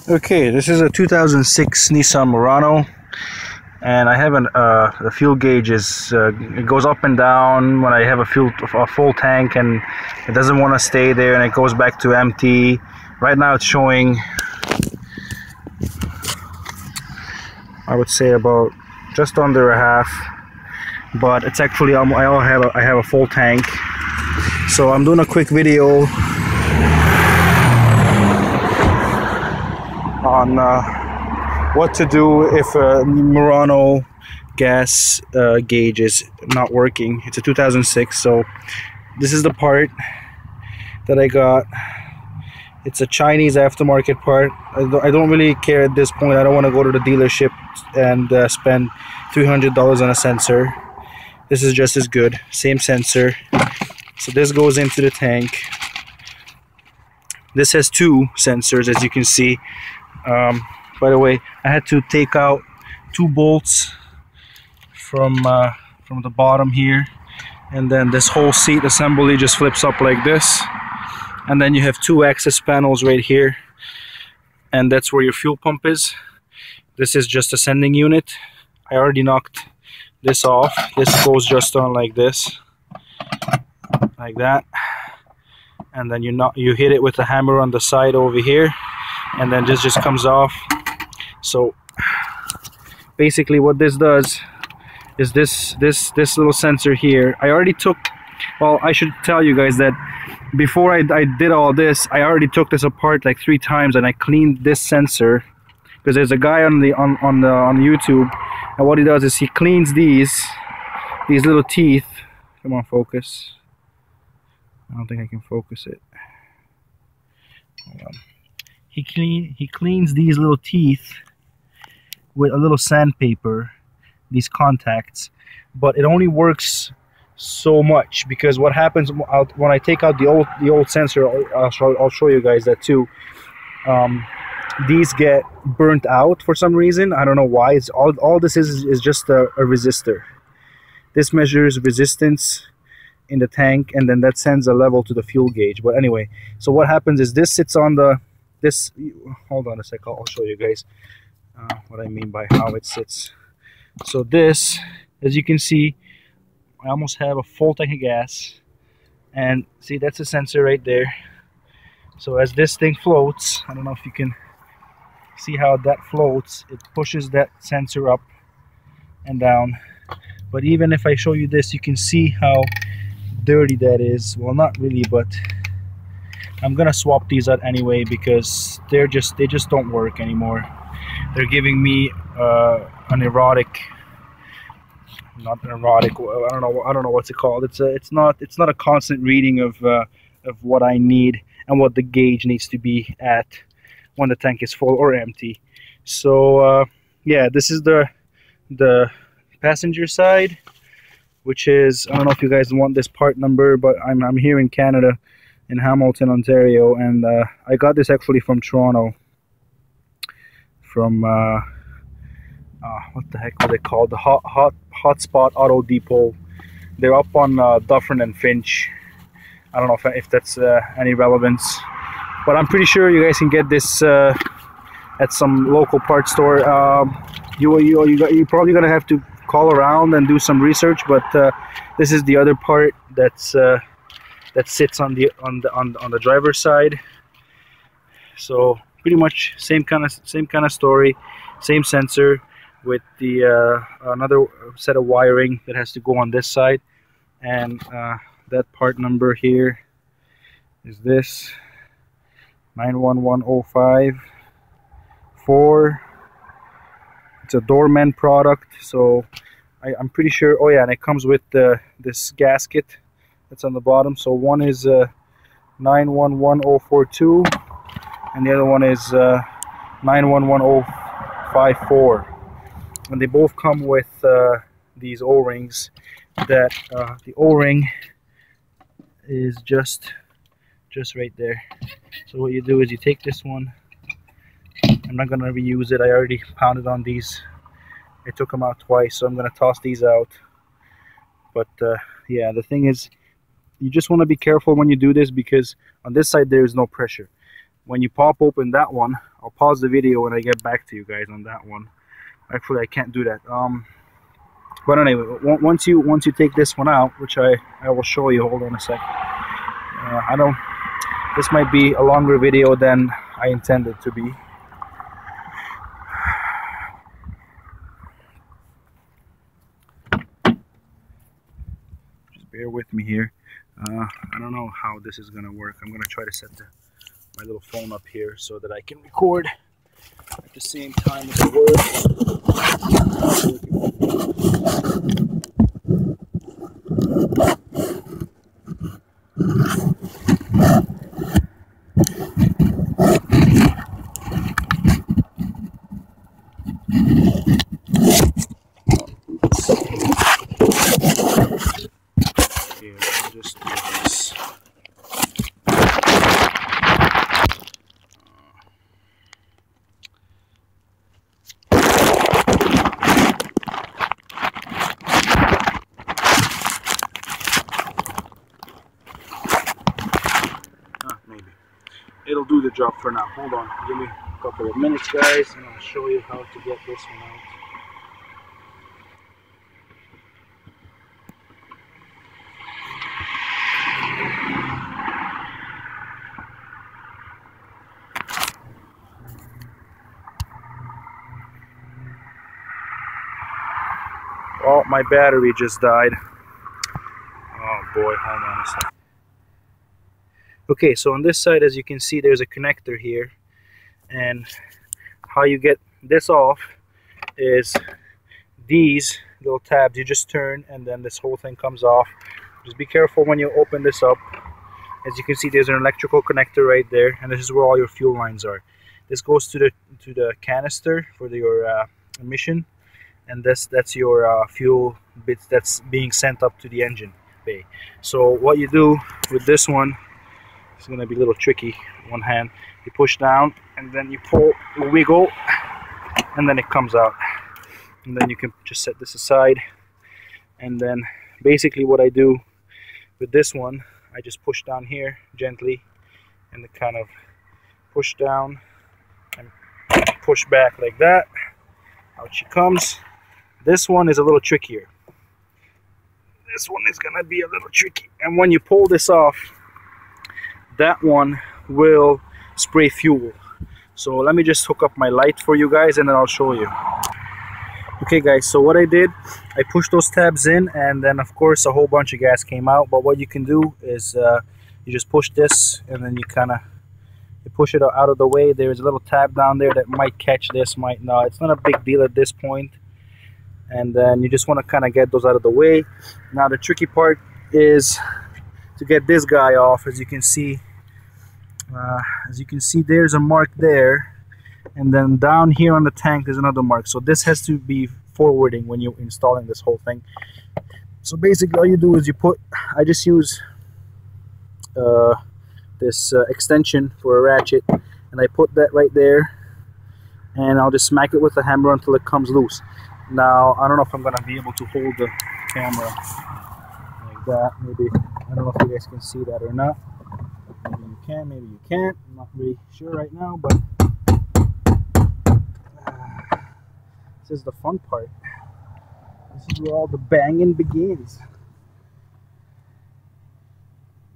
Okay, this is a 2006 Nissan Murano, and I have the fuel gauge is it goes up and down when I have a full tank, and it doesn't want to stay there, and it goes back to empty. Right now it's showing, I would say, about just under a half, but it's actually I have a full tank. So I'm doing a quick video on what to do if a Murano gas gauge is not working. It's a 2006, so this is the part that I got. It's a Chinese aftermarket part. I don't really care at this point. I don't want to go to the dealership and spend $300 on a sensor. This is just as good, same sensor. So this goes into the tank. This has two sensors, as you can see. By the way, I had to take out two bolts from the bottom here, and then this whole seat assembly just flips up like this, and then you have two access panels right here, and that's where your fuel pump is. This is just a sending unit. I already knocked this off. This goes just on like this, like that, and then you hit it with a hammer on the side over here, and then this just comes off. So basically what this does is this little sensor here. I already took, well, I should tell you guys that before I did all this, I already took this apart like 3 times, and I cleaned this sensor, because there's a guy on YouTube, and what he does is he cleans these little teeth. Come on, focus. I don't think I can focus it. Hold on. He cleans these little teeth with a little sandpaper, these contacts, but it only works so much, because what happens when I take out the old sensor, I'll show you guys that too. These get burnt out for some reason. I don't know why. It's all this is just a resistor. This measures resistance in the tank, and then that sends a level to the fuel gauge. But anyway, so what happens is this sits on this. Hold on a sec. I'll show you guys what I mean by how it sits. So this, as you can see, I almost have a full tank of gas, and see, that's a sensor right there. So as this thing floats, I don't know if you can see how that floats, it pushes that sensor up and down. But even if I show you this, you can see how dirty that is. Well, not really, but I'm gonna swap these out anyway, because they just don't work anymore. They're giving me an erotic, not an erotic, I don't know what's it called. It's not a constant reading of what I need and what the gauge needs to be at when the tank is full or empty. So yeah, this is the passenger side, which is, I don't know if you guys want this part number, but I'm here in Canada, in Hamilton, Ontario, and I got this actually from Toronto, from what the heck was it called, the Hotspot Auto Depot. They're up on Dufferin and Finch. I don't know if that's any relevance, but I'm pretty sure you guys can get this at some local parts store. You're probably gonna have to call around and do some research, but this is the other part that sits on the driver's side. So pretty much same kind of story, same sensor with the another set of wiring that has to go on this side, and that part number here is this 911054. It's a Doorman product, so I'm pretty sure. Oh yeah, and it comes with this gasket that's on the bottom. So one is 911042, and the other one is 911054, and they both come with these O-rings. That the O-ring is just right there. So what you do is you take this one. I'm not gonna reuse it. I already pounded on these. I took them out twice, so I'm gonna toss these out. But yeah, the thing is, you just want to be careful when you do this, because on this side there is no pressure. when you pop open that one, I'll pause the video when I get back to you guys on that one. Actually, I can't do that. But anyway, once you take this one out, which I will show you. Hold on a sec. I don't. This might be a longer video than I intended to be. Just bear with me here. I don't know how this is gonna work. I'm gonna try to set my little phone up here so that I can record at the same time as it works. Here, I'll just do this. Maybe it'll do the job for now. Hold on, give me a couple of minutes, guys, and I'll show you how to get this one out. Oh, my battery just died. Oh boy, hold on a second. Okay, so on this side, as you can see, there's a connector here, and how you get this off is these little tabs. You just turn and then this whole thing comes off. Just be careful when you open this up. As you can see, there's an electrical connector right there, and this is where all your fuel lines are. This goes to the canister for your emission, and that's your fuel bits that's being sent up to the engine bay. So what you do with this one, it's going to be a little tricky. One hand, you push down and then you pull, you wiggle, and then it comes out. And then you can just set this aside. And then basically what I do with this one, I just push down here gently and kind of push down and push back like that. Out she comes. This one is a little trickier. This one is gonna be a little tricky. And when you pull this off, that one will spray fuel. So let me just hook up my light for you guys and then I'll show you. Okay guys, so what I did, I pushed those tabs in, and then of course a whole bunch of gas came out. But what you can do is you just push this and then you push it out of the way. There's a little tab down there that might catch this, might not. It's not a big deal at this point. And then you just want to kind of get those out of the way. Now the tricky part is to get this guy off. As you can see there's a mark there, and then down here on the tank there's another mark. So this has to be forwarding when you're installing this whole thing. So basically all you do is I just use this extension for a ratchet, and I put that right there, and I'll just smack it with the hammer until it comes loose. Now I don't know if I'm gonna be able to hold the camera like that. Maybe, I don't know if you guys can see that or not. Maybe you can, maybe you can't. I'm not really sure right now, but this is the fun part. This is where all the banging begins.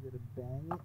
You gotta bang it.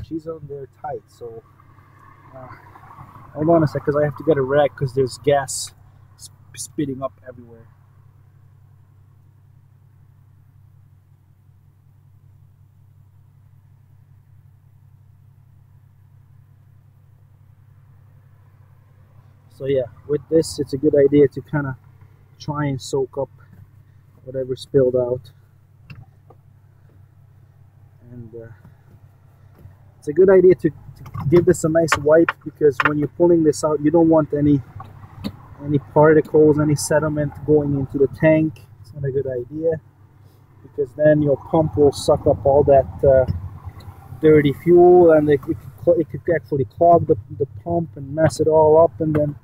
She's on there tight, so hold on a sec, because I have to get a rag because there's gas spitting up everywhere. So yeah, with this it's a good idea to kind of try and soak up whatever spilled out, and it's a good idea to give this a nice wipe, because when you're pulling this out, you don't want any particles, any sediment going into the tank. It's not a good idea, because then your pump will suck up all that dirty fuel, and it could actually clog the pump and mess it all up, and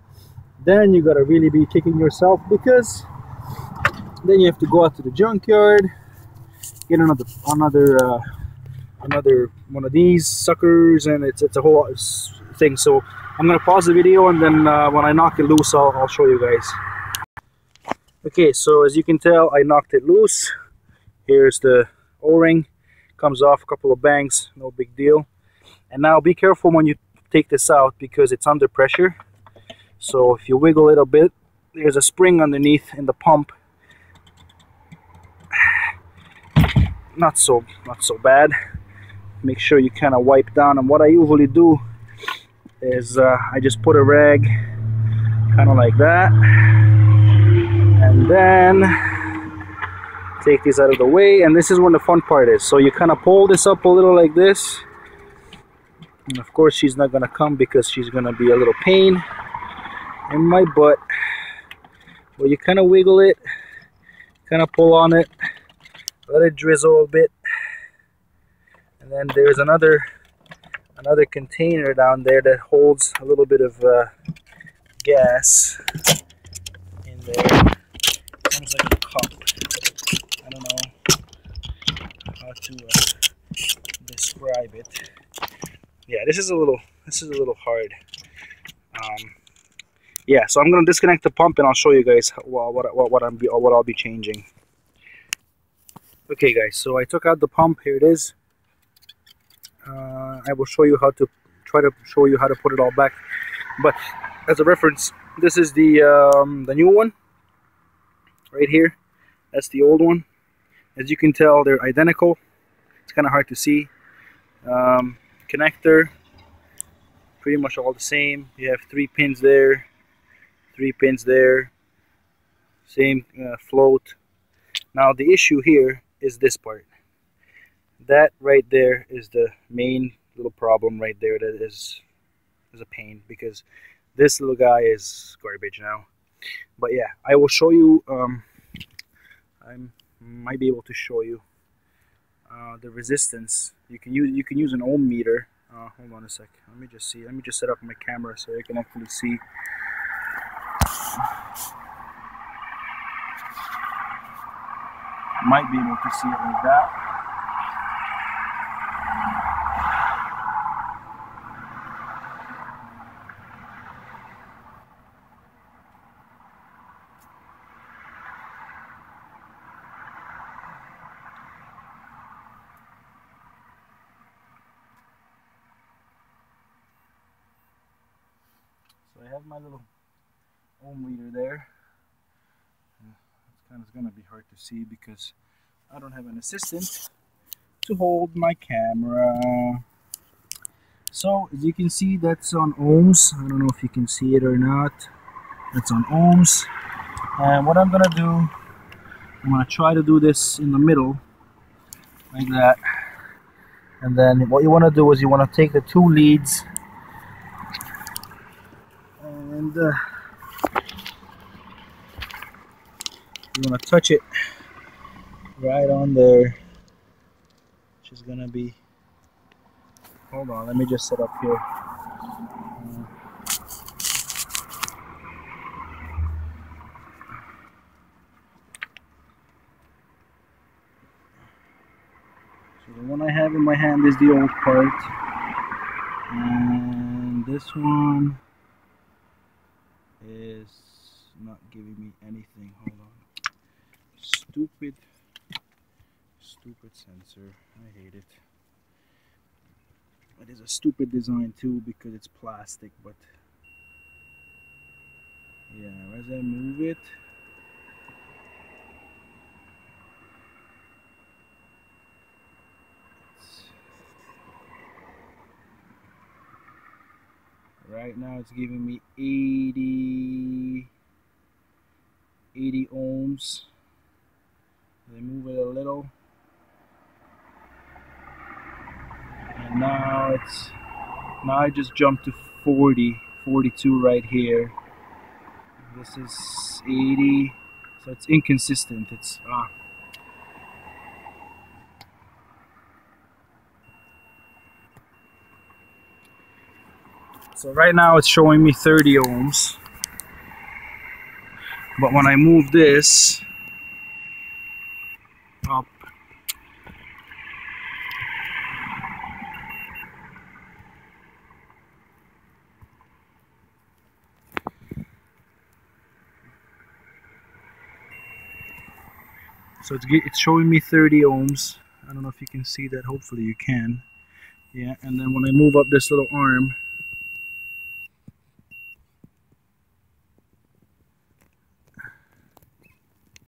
then you gotta really be kicking yourself, because Then you have to go out to the junkyard, get another one of these suckers, and it's a whole thing. So I'm gonna pause the video, and then when I knock it loose, I'll show you guys. Okay, so as you can tell, I knocked it loose. Here's the O-ring, comes off, a couple of bangs, no big deal. And now be careful when you take this out because it's under pressure. So if you wiggle it a bit, there's a spring underneath in the pump. Not so bad. Make sure you kind of wipe down, and what I usually do is I just put a rag kind of like that, and then take this out of the way. And this is when the fun part is. So you kind of pull this up a little like this, and of course she's not gonna come because she's gonna be a little pain in my butt. But you kind of wiggle it, kind of pull on it, let it drizzle a bit, and then there's another container down there that holds a little bit of gas in there. Sounds like a cup. I don't know how to describe it. Yeah, this is a little hard. Yeah, so I'm gonna disconnect the pump and I'll show you guys what I'll be changing. Okay, guys, so I took out the pump. Here it is. I will show you how to put it all back. But as a reference, this is the new one right here. That's the old one. As you can tell, they're identical. It's kind of hard to see. Connector, pretty much all the same. You have 3 pins there, 3 pins there, same float. Now the issue here is this part. That right there is the main little problem right there. That is a pain because this little guy is garbage now. But yeah, I will show you. I might be able to show you the resistance. You can use an ohm meter. Hold on a sec. Let me just see. Let me just set up my camera so you can actually see. Might be able to see it like that. So I have my little ohm meter there. It's gonna be hard to see because I don't have an assistant to hold my camera. So as you can see, that's on ohms. I don't know if you can see it or not. That's on ohms. And what I'm gonna do, I'm gonna try to do this in the middle like that. And then what you want to do is you want to take the 2 leads and you want to touch it right on there, which is gonna be, hold on, let me just set up here. So the one I have in my hand is the old part, and this one is not giving me anything. Hold on. Stupid sensor. I hate it. It is a stupid design too because it's plastic, but yeah, as I move it, right now it's giving me 80 ohms. I move it a little, and now I just jumped to 42 right here. This is 80, so it's inconsistent. It's so right now it's showing me 30 ohms, but when I move this, up. So it's showing me 30 ohms. I don't know if you can see that. Hopefully you can. Yeah, and then when I move up this little arm,